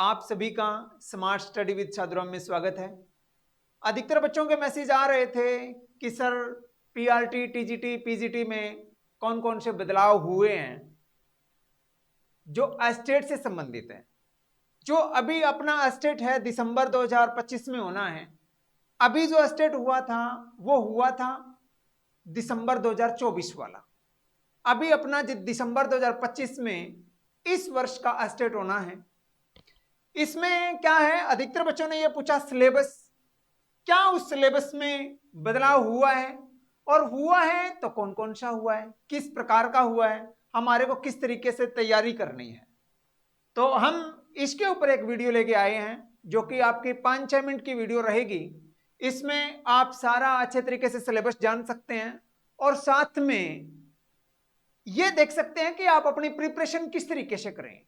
आप सभी का स्मार्ट स्टडी विद साधुराम में स्वागत है। अधिकतर बच्चों के मैसेज आ रहे थे कि सर पीआरटी, टीजीटी, पीजीटी में कौन कौन से बदलाव हुए हैं जो एस्टेट से संबंधित है। जो अभी अपना एस्टेट है दिसंबर 2025 में होना है। अभी जो एस्टेट हुआ था वो हुआ था दिसंबर 2024 वाला। अभी अपना दिसंबर 2025 में इस वर्ष का एस्टेट होना है। इसमें क्या है, अधिकतर बच्चों ने यह पूछा सिलेबस, क्या उस सिलेबस में बदलाव हुआ है, और हुआ है तो कौन कौन सा हुआ है, किस प्रकार का हुआ है, हमारे को किस तरीके से तैयारी करनी है। तो हम इसके ऊपर एक वीडियो लेके आए हैं जो कि आपकी 5-6 मिनट की वीडियो रहेगी। इसमें आप सारा अच्छे तरीके से सिलेबस जान सकते हैं और साथ में यह देख सकते हैं कि आप अपनी प्रिपरेशन किस तरीके से करें।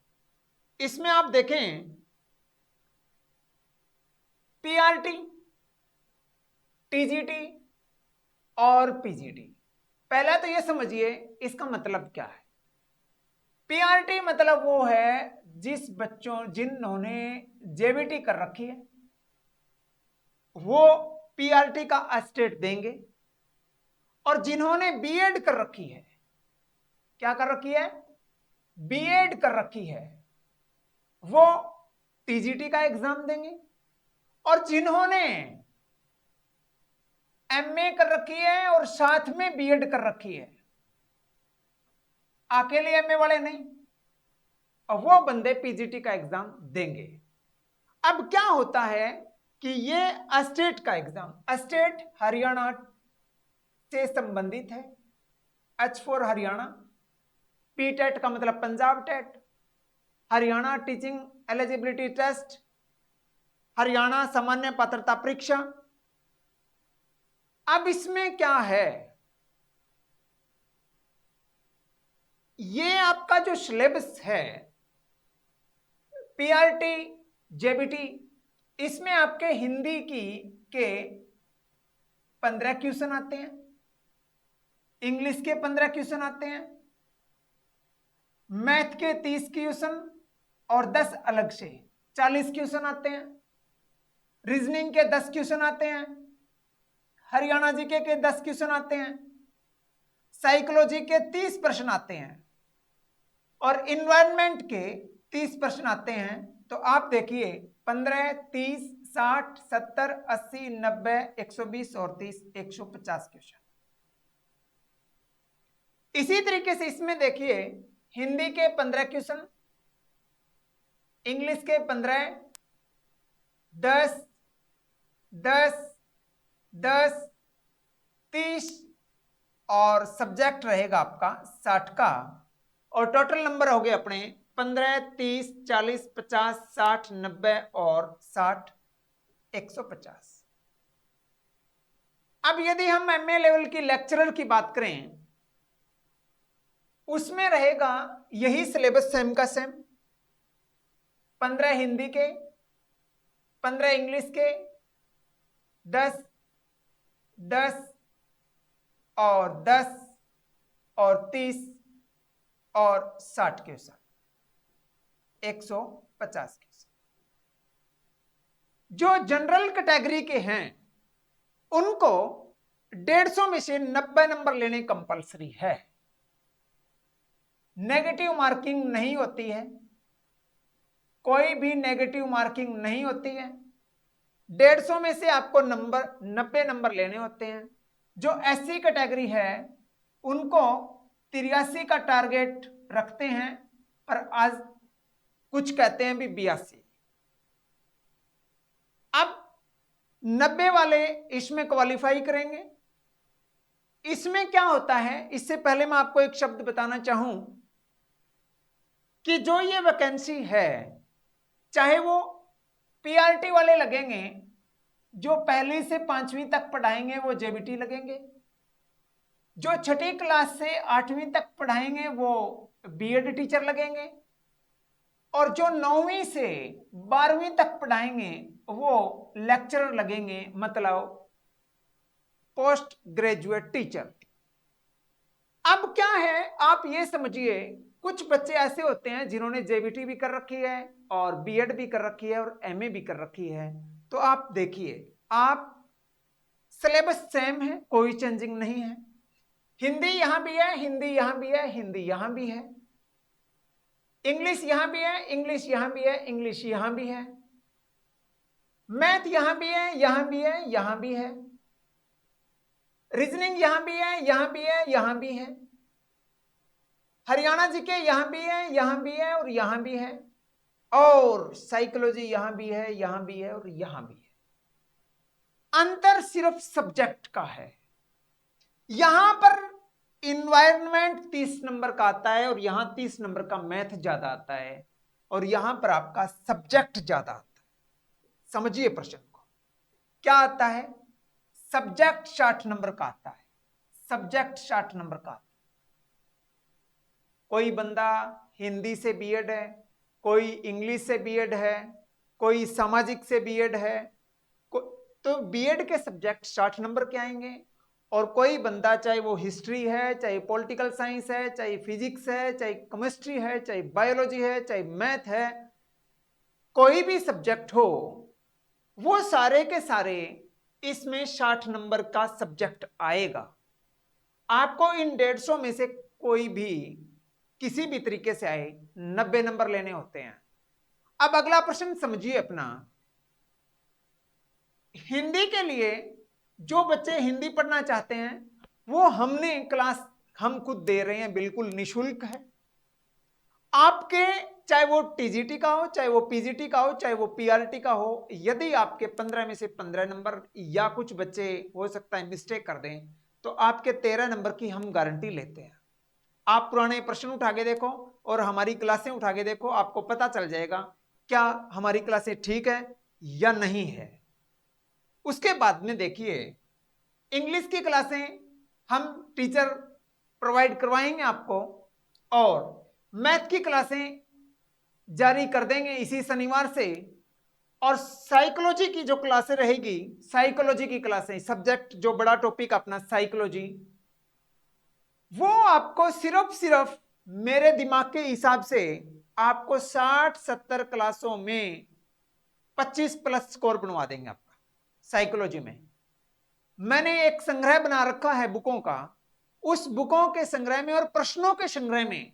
इसमें आप देखें पीआरटी, टीजीटी और पीजीटी। पहला तो यह समझिए इसका मतलब क्या है। पीआरटी मतलब वो है जिन्होंने जेबीटी कर रखी है वो पीआरटी का एस्टेट देंगे, और जिन्होंने बीएड कर रखी है, क्या कर रखी है, बीएड कर रखी है, वो टीजीटी का एग्जाम देंगे। और जिन्होंने एमए कर रखी है और साथ में बीएड कर रखी है, अकेले एमए वाले नहीं, और वो बंदे पीजीटी का एग्जाम देंगे। अब क्या होता है कि ये एस्टेट का एग्जाम, एस्टेट हरियाणा से संबंधित है। H for Haryana, P TET का मतलब Punjab TET, Haryana teaching eligibility test, Haryana सामान्य पात्रता परीक्षा। अब इसमें क्या है, ये आपका जो सिलेबस है पीआरटी, जेबीटी, इसमें आपके हिंदी के 15 क्वेश्चन आते हैं, इंग्लिश के 15 क्वेश्चन आते हैं, मैथ के 30 क्वेश्चन और 10 अलग से 40 क्वेश्चन आते हैं, रीजनिंग के 10 क्वेश्चन आते हैं, हरियाणा जीके के 10 क्वेश्चन आते हैं, साइकोलॉजी के 30 प्रश्न आते हैं और इन्वायरमेंट के 30 प्रश्न आते हैं। तो आप देखिए 15, 30, 60, 70, 80, 90, 120 और 30, 150 क्वेश्चन। इसी तरीके से इसमें देखिए हिंदी के 15 क्वेश्चन, इंग्लिश के 15, 10, 10, 10, 30 और सब्जेक्ट रहेगा आपका 60 का, और टोटल नंबर हो गए अपने 15, 30, 40, 50, 60, 90 और 60, 150। अब यदि हम एमए लेवल की लेक्चरर की बात करें, उसमें रहेगा यही सिलेबस सेम का सेम। 15 हिंदी के, 15 इंग्लिश के, 10, 10 और 10 और 30 और 60 क्वेश्चन, 150 क्वेश्चन। जो जनरल कैटेगरी के हैं उनको 150 में से 90 नंबर लेने कंपलसरी है। नेगेटिव मार्किंग नहीं होती है, कोई भी नेगेटिव मार्किंग नहीं होती है। 150 में से आपको 90 नंबर लेने होते हैं। जो एससी कैटेगरी है उनको 83 का टारगेट रखते हैं, और आज कुछ कहते हैं भी 82। अब 90 वाले इसमें क्वालिफाई करेंगे। इसमें क्या होता है, इससे पहले मैं आपको एक शब्द बताना चाहूं कि जो ये वैकेंसी है, चाहे वो पीआरटी वाले लगेंगे, जो पहली से 5वीं तक पढ़ाएंगे वो जेबीटी लगेंगे, जो छठी क्लास से 8वीं तक पढ़ाएंगे वो बीएड टीचर लगेंगे, और जो 9वीं से 12वीं तक पढ़ाएंगे वो लेक्चरर लगेंगे, मतलब पोस्ट ग्रेजुएट टीचर। अब क्या है, आप ये समझिए कुछ बच्चे ऐसे होते हैं जिन्होंने जेबीटी भी कर रखी है और बीएड भी कर रखी है और एमए भी कर रखी है। तो आप देखिए, आप सिलेबस सेम है, कोई चेंजिंग नहीं है। हिंदी यहां भी है, हिंदी यहां भी है, हिंदी यहां भी है। इंग्लिश यहां भी है, इंग्लिश यहां भी है, इंग्लिश यहां भी है। मैथ यहां भी है, यहां भी है, यहां भी है। रीजनिंग यहां भी है, यहां भी है, यहां भी है। हरियाणा जीके यहां भी है, यहां भी है और यहां भी है। और साइकोलॉजी यहां भी है, यहां भी है और यहां भी है। अंतर सिर्फ सब्जेक्ट का है। यहां पर इन्वायरमेंट 30 नंबर का आता है और यहां 30 नंबर का मैथ ज्यादा आता है और यहां पर आपका सब्जेक्ट ज्यादा आता है। समझिए प्रश्न को, क्या आता है? सब्जेक्ट 60 नंबर का आता है, सब्जेक्ट 60 नंबर का आता है। कोई बंदा हिंदी से बीएड है, कोई इंग्लिश से बीएड है, कोई सामाजिक से बीएड है, तो बीएड के सब्जेक्ट 60 नंबर के आएंगे। और कोई बंदा, चाहे वो हिस्ट्री है, चाहे पॉलिटिकल साइंस है, चाहे फिजिक्स है, चाहे केमिस्ट्री है, चाहे बायोलॉजी है, चाहे मैथ है, कोई भी सब्जेक्ट हो, वो सारे के सारे इसमें 60 नंबर का सब्जेक्ट आएगा। आपको इन 150 में से कोई भी किसी भी तरीके से आए 90 नंबर लेने होते हैं। अब अगला प्रश्न समझिए अपना। हिंदी के लिए जो बच्चे हिंदी पढ़ना चाहते हैं, वो हमने क्लास हम खुद दे रहे हैं, बिल्कुल निशुल्क है। आपके चाहे वो टीजीटी का हो, चाहे वो पीजीटी का हो, चाहे वो पीआरटी का हो, यदि आपके 15 में से 15 नंबर या कुछ बच्चे हो सकता है मिस्टेक कर दें, तो आपके 13 नंबर की हम गारंटी लेते हैं। आप पुराने प्रश्न उठा के देखो और हमारी क्लासें उठा के देखो, आपको पता चल जाएगा क्या हमारी क्लासें ठीक है या नहीं है। उसके बाद में देखिए, इंग्लिश की क्लासें हम टीचर प्रोवाइड करवाएंगे आपको और मैथ की क्लासें जारी कर देंगे इसी शनिवार से। और साइकोलॉजी की जो क्लासें रहेगी, साइकोलॉजी की क्लासें, सब्जेक्ट जो बड़ा टॉपिक अपना साइकोलॉजी, वो आपको सिर्फ मेरे दिमाग के हिसाब से आपको 60-70 क्लासों में 25 प्लस स्कोर बनवा देंगे आपका साइकोलॉजी में। मैंने एक संग्रह बना रखा है बुकों का, उस बुकों के संग्रह में और प्रश्नों के संग्रह में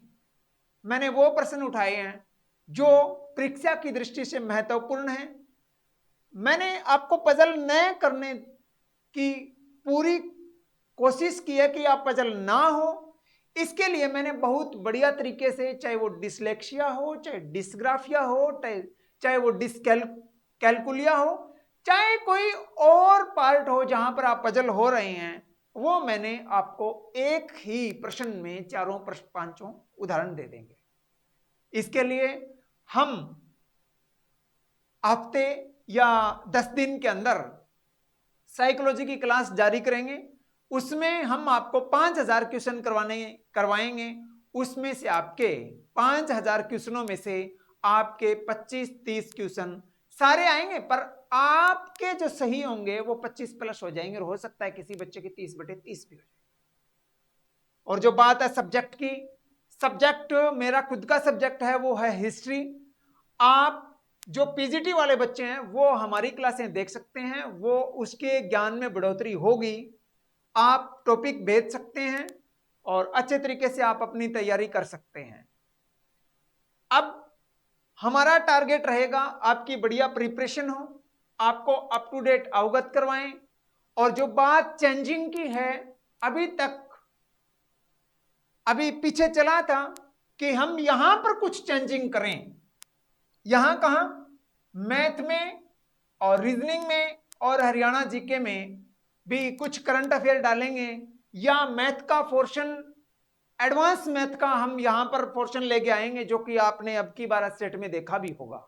मैंने वो प्रश्न उठाए हैं जो परीक्षा की दृष्टि से महत्वपूर्ण है। मैंने आपको पजल न करने की पूरी कोशिश की है कि आप पजल ना हो। इसके लिए मैंने बहुत बढ़िया तरीके से, चाहे वो डिसलेक्सिया हो, चाहे डिस्ग्राफिया हो, चाहे वो डिसकैलकुलिया हो, चाहे कोई और पार्ट हो जहां पर आप पजल हो रहे हैं, वो मैंने आपको एक ही प्रश्न में चारों प्रश्न 5 उदाहरण दे देंगे। इसके लिए हम हफ्ते या 10 दिन के अंदर साइकोलॉजी की क्लास जारी करेंगे। उसमें हम आपको 5000 क्वेश्चन करवाएंगे। उसमें से आपके 5000 क्वेश्चनों में से आपके 25-30 क्वेश्चन सारे आएंगे, पर आपके जो सही होंगे वो 25 प्लस हो जाएंगे और हो सकता है किसी बच्चे के 30/30 भी हो जाए। और जो बात है सब्जेक्ट की, सब्जेक्ट मेरा खुद का सब्जेक्ट है, वो है हिस्ट्री। आप जो पीजीटी वाले बच्चे हैं वो हमारी क्लासें देख सकते हैं, वो उसके ज्ञान में बढ़ोतरी होगी। आप टॉपिक भेज सकते हैं और अच्छे तरीके से आप अपनी तैयारी कर सकते हैं। अब हमारा टारगेट रहेगा आपकी बढ़िया प्रिपरेशन हो, आपको अप टू डेट अवगत करवाएं। और जो बात चेंजिंग की है, अभी पीछे चला था कि हम यहां पर कुछ चेंजिंग करें। यहां कहां? मैथ में और रीजनिंग में और हरियाणा जीके में भी कुछ करंट अफेयर डालेंगे, या मैथ का पोर्शन, एडवांस मैथ का हम यहां पर पोर्शन लेके आएंगे, जो कि आपने अब की बार सेट में देखा भी होगा।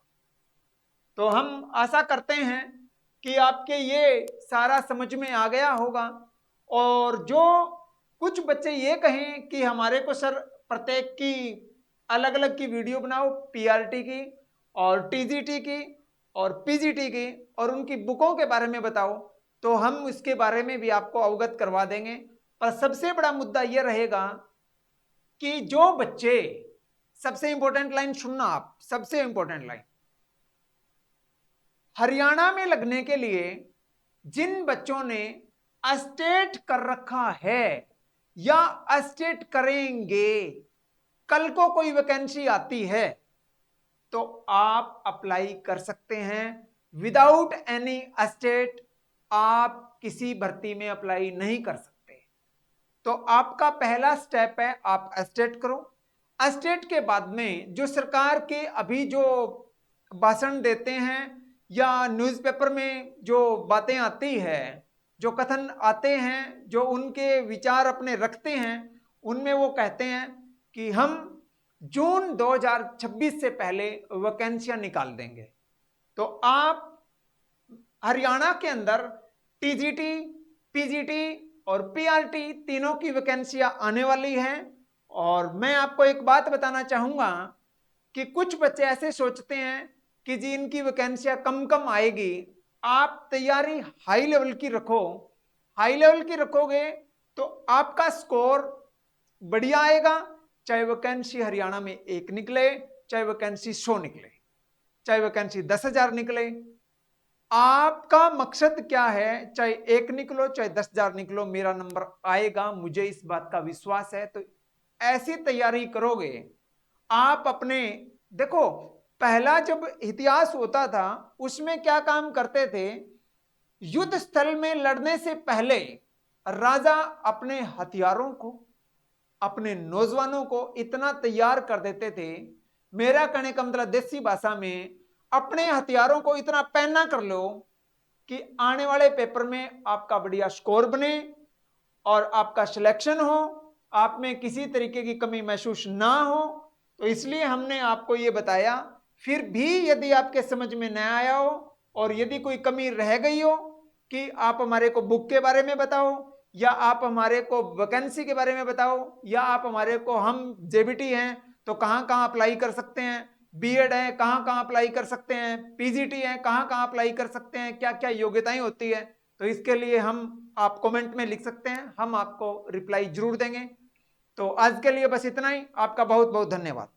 तो हम आशा करते हैं कि आपके ये सारा समझ में आ गया होगा। और जो कुछ बच्चे ये कहें कि हमारे को सर प्रत्येक की अलग अलग की वीडियो बनाओ, पीआरटी की और टीजीटी की और पीजीटी की, और उनकी बुकों के बारे में बताओ, तो हम इसके बारे में भी आपको अवगत करवा देंगे। पर सबसे बड़ा मुद्दा यह रहेगा कि जो बच्चे सबसे इंपॉर्टेंट लाइन सुनना आप, सबसे इंपॉर्टेंट लाइन। हरियाणा में लगने के लिए जिन बच्चों ने अस्टेट कर रखा है या अस्टेट करेंगे, कल को कोई वैकेंसी आती है तो आप अप्लाई कर सकते हैं। विदाउट एनी अस्टेट आप किसी भर्ती में अप्लाई नहीं कर सकते। तो आपका पहला स्टेप है, आप अस्टेट करो। अस्टेट के बाद में जो सरकार के अभी जो भाषण देते हैं या न्यूज़पेपर में जो बातें आती है, जो कथन आते हैं, जो उनके विचार अपने रखते हैं, उनमें वो कहते हैं कि हम जून 2026 से पहले वैकेंसियां निकाल देंगे। तो आप हरियाणा के अंदर टीजीटी, पीजीटी और पीआरटी तीनों की वैकेंसियां आने वाली हैं। और मैं आपको एक बात बताना चाहूंगा कि कुछ बच्चे ऐसे सोचते हैं कि जी इनकी वैकेंसियां कम कम आएगी। आप तैयारी हाई लेवल की रखो, हाई लेवल की रखोगे तो आपका स्कोर बढ़िया आएगा। चाहे वैकेंसी हरियाणा में 1 निकले, चाहे वैकेंसी 100 निकले, चाहे वैकेंसी 10,000 निकले, आपका मकसद क्या है, चाहे 1 निकलो चाहे 10,000 निकलो, मेरा नंबर आएगा, मुझे इस बात का विश्वास है। तो ऐसी तैयारी करोगे आप अपने। देखो पहला जब इतिहास होता था उसमें क्या काम करते थे, युद्ध स्थल में लड़ने से पहले राजा अपने हथियारों को, अपने नौजवानों को इतना तैयार कर देते थे, मेरा कहने का मतलब देसी भाषा में अपने हथियारों को इतना पहना कर लो कि आने वाले पेपर में आपका बढ़िया स्कोर बने और आपका सिलेक्शन हो, आप में किसी तरीके की कमी महसूस ना हो। तो इसलिए हमने आपको ये बताया। फिर भी यदि आपके समझ में न आया हो और यदि कोई कमी रह गई हो कि आप हमारे को बुक के बारे में बताओ, या आप हमारे को वैकेंसी के बारे में बताओ, या आप हमारे को, हम जेबीटी हैं तो कहाँ कहाँ अप्लाई कर सकते हैं, बीएड है कहाँ कहाँ अप्लाई कर सकते हैं, पीजीटी है कहाँ कहाँ अप्लाई कर सकते हैं, क्या क्या योग्यताएं होती है, तो इसके लिए हम आप कमेंट में लिख सकते हैं, हम आपको रिप्लाई जरूर देंगे। तो आज के लिए बस इतना ही। आपका बहुत बहुत धन्यवाद।